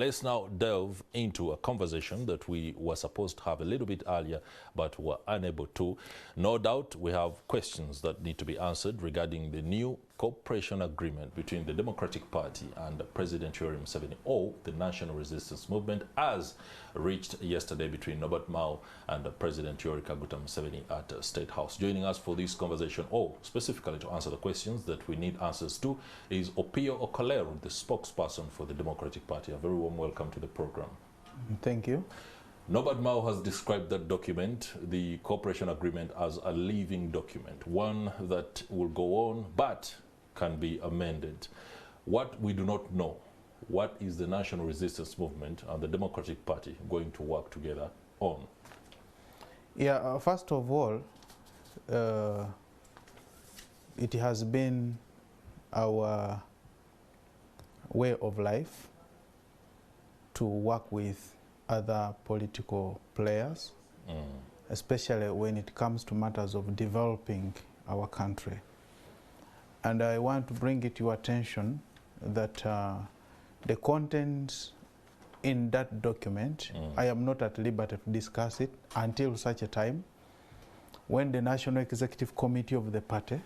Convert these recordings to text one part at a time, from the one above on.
Let's now delve into a conversation that we were supposed to have a little bit earlier, but were unable to. No doubt we have questions that need to be answered regarding the new cooperation agreement between the Democratic Party and President Yoweri Museveni, or the National Resistance Movement, as reached yesterday between Robert Mao and President Yoweri Museveni at State House. Joining us for this conversation, or specifically to answer the questions that we need answers to, is Opio Okoleru, the spokesperson for the Democratic Party. A very warm welcome to the program. Thank you. Norbert Mao has described that document, the cooperation agreement, as a living document, one that will go on but can be amended. What we do not know, what is the National Resistance Movement and the Democratic Party going to work together on? Yeah, first of all, it has been our way of life to work with other political players, especially when it comes to matters of developing our country. And I want to bring it to your attention that the contents in that document, I am not at liberty to discuss it until such a time when the National Executive Committee of the party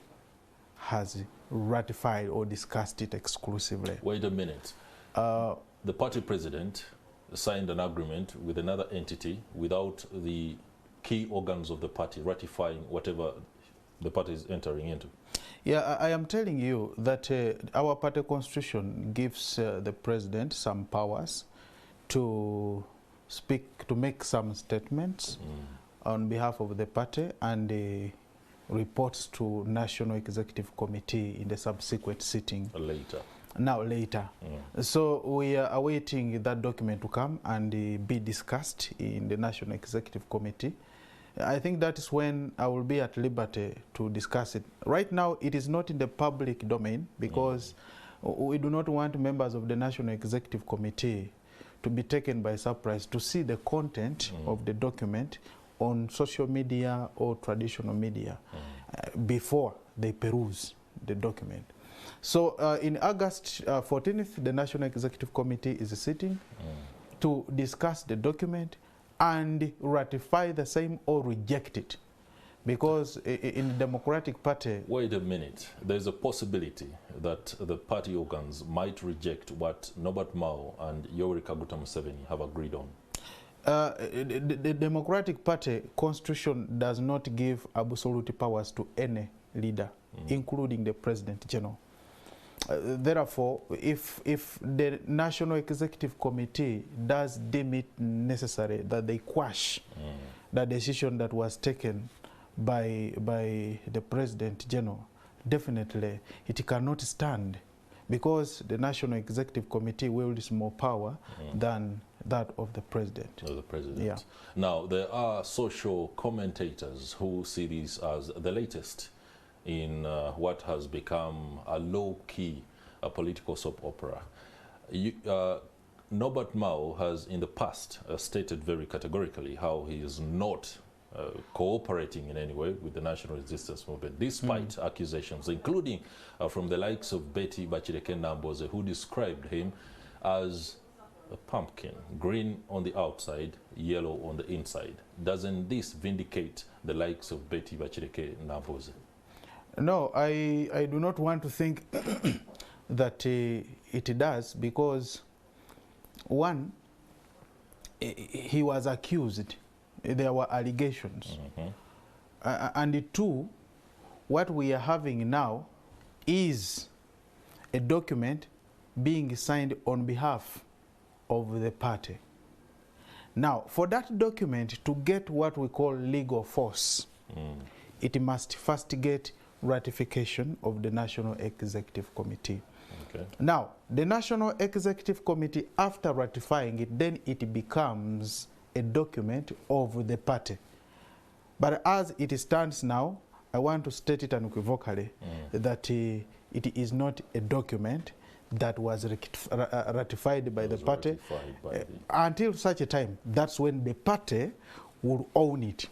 has ratified or discussed it exclusively. Wait a minute. The party president signed an agreement with another entity without the key organs of the party ratifying whatever the party is entering into. Yeah, I am telling you that our party constitution gives the president some powers to speak, to make some statements on behalf of the party, and reports to National Executive Committee in the subsequent sitting. Later. Now later. So we are awaiting that document to come and be discussed in the National Executive Committee. I think that is when I will be at liberty to discuss it. Right now, it is not in the public domain because we do not want members of the National Executive Committee to be taken by surprise to see the content of the document on social media or traditional media before they peruse the document. So in August 14th, the National Executive Committee is sitting to discuss the document and ratify the same or reject it. Because in the Democratic Party... Wait a minute. There's a possibility that the party organs might reject what Norbert Mao and Yoweri Museveni have agreed on. The Democratic Party constitution does not give absolute powers to any leader, including the President General. Therefore, if the National Executive Committee does deem it necessary that they quash the decision that was taken by the President General, definitely it cannot stand, because the National Executive Committee wields more power than that of the President. Of the President. Yeah. Now, there are social commentators who see this as the latest in what has become a low-key political soap opera. Norbert Mao has in the past stated very categorically how he is not cooperating in any way with the National Resistance Movement, despite accusations, including from the likes of Betty Bachireke-Namboze, who described him as a pumpkin, green on the outside, yellow on the inside. Doesn't this vindicate the likes of Betty Bachireke-Namboze? No, I do not want to think that it does, because one, he was accused, there were allegations, and two, what we are having now is a document being signed on behalf of the party. Now, for that document to get what we call legal force, it must first get ratification of the National Executive Committee. Okay. Now, the National Executive Committee, after ratifying it, then it becomes a document of the party. But as it stands now, I want to state it unequivocally that it is not a document that was ratified by the party until such a time. That's when the party will own it.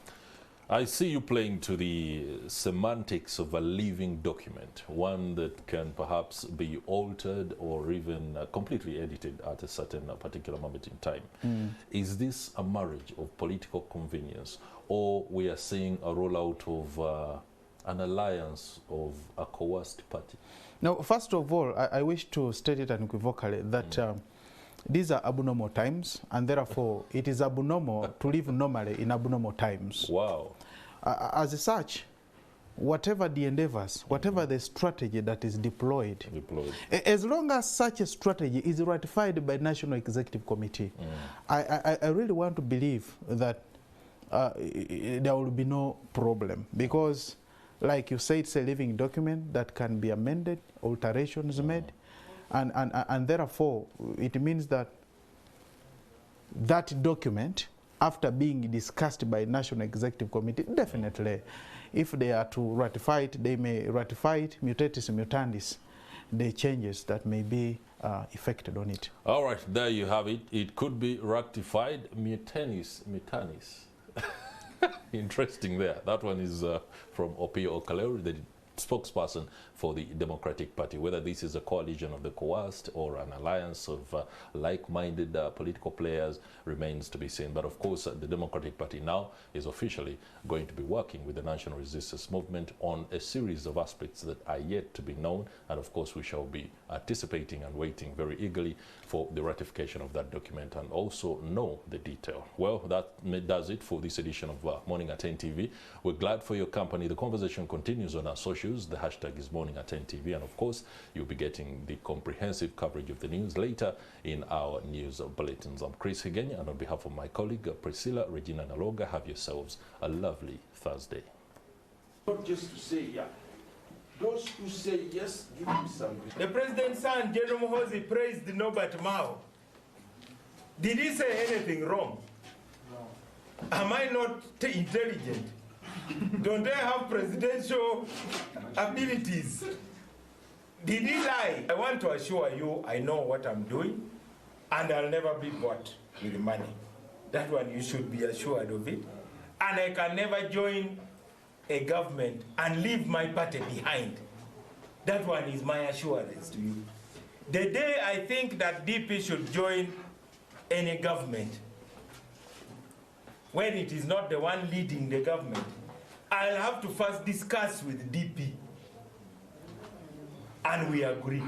I see you playing to the semantics of a living document, one that can perhaps be altered or even completely edited at a certain particular moment in time. Is this a marriage of political convenience, or we are seeing a rollout of an alliance of a coerced party? Now, first of all, I wish to state it unequivocally that these are abnormal times, and therefore it is abnormal to live normally in abnormal times. Wow. As such, whatever the endeavors, whatever the strategy that is deployed, as long as such a strategy is ratified by National Executive Committee, I really want to believe that there will be no problem, because like you say, it's a living document that can be amended, alterations made, and therefore it means that that document, after being discussed by National Executive Committee, definitely, if they are to ratify it, they may ratify it mutatis mutandis, the changes that may be effected on it. All right, there you have it. It could be ratified mutatis mutandis. Interesting there. That one is from Opio Okaleri, the spokesperson for the Democratic Party. Whether this is a coalition of the coerced or an alliance of like-minded political players remains to be seen. But of course, the Democratic Party now is officially going to be working with the National Resistance Movement on a series of aspects that are yet to be known. And of course, we shall be anticipating and waiting very eagerly for the ratification of that document and also know the detail. Well, that does it for this edition of Morning at NTV. We're glad for your company. The conversation continues on our socials. The hashtag is Morning at NTV, and of course you'll be getting the comprehensive coverage of the news later in our news bulletins. I'm Chris Higenya, and on behalf of my colleague Priscilla Regina Naloga, have yourselves a lovely Thursday. Not just to say yeah. Those who say yes, give him something. The president's son, General Muhoozi, praised Norbert Mao. Did he say anything wrong? No. Am I not intelligent? Don't I have presidential abilities? Did he lie? I want to assure you, I know what I'm doing, and I'll never be bought with money. That one, you should be assured of it. And I can never join a government and leave my party behind. That one is my assurance to you. The day I think that DP should join any government, when it is not the one leading the government, I'll have to first discuss with DP. And we agree.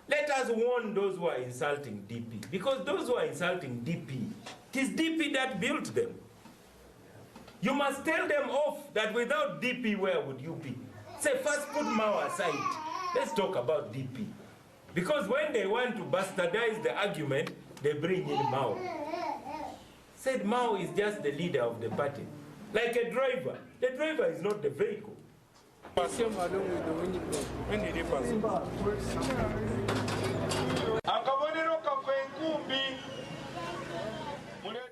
Let us warn those who are insulting DP, because those who are insulting DP, it is DP that built them. You must tell them off that without DP, where would you be? Say, first put Mao aside. Let's talk about DP. Because when they want to bastardize the argument, they bring in Mao. Said Mao is just the leader of the party. Like a driver. The driver is not the vehicle. When did he pass?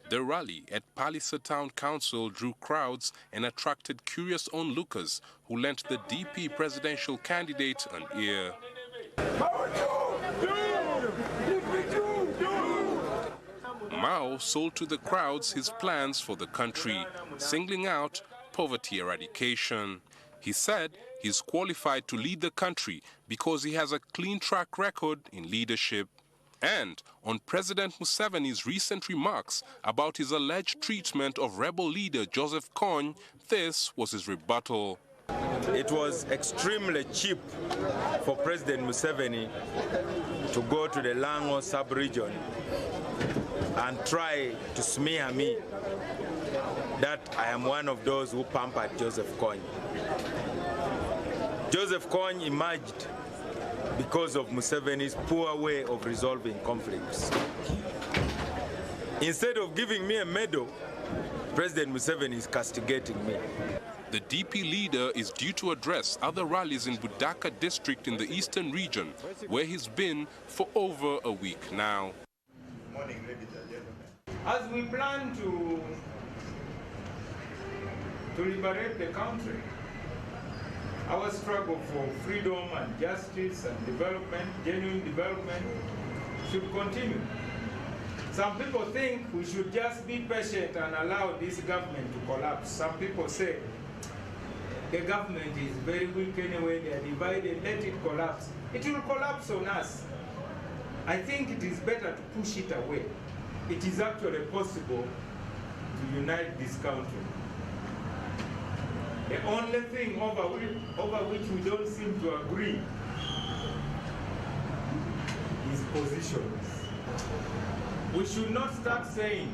The rally at Palliser Town Council drew crowds and attracted curious onlookers who lent the DP presidential candidate an ear. Mao sold to the crowds his plans for the country, singling out poverty eradication. He said he's qualified to lead the country because he has a clean track record in leadership. And on President Museveni's recent remarks about his alleged treatment of rebel leader Joseph Kony, this was his rebuttal. It was extremely cheap for President Museveni to go to the Lango sub-region and try to smear me that I am one of those who pampered Joseph Kony. Joseph Kony emerged because of Museveni's poor way of resolving conflicts. Instead of giving me a medal, President Museveni is castigating me. The DP leader is due to address other rallies in Budaka district in the eastern region, where he's been for over a week now. As we plan to liberate the country, our struggle for freedom and justice and development, genuine development, should continue. Some people think we should just be patient and allow this government to collapse. Some people say the government is very weak anyway, they are divided, let it collapse. It will collapse on us. I think it is better to push it away. It is actually possible to unite this country. The only thing over which we don't seem to agree is positions. We should not start saying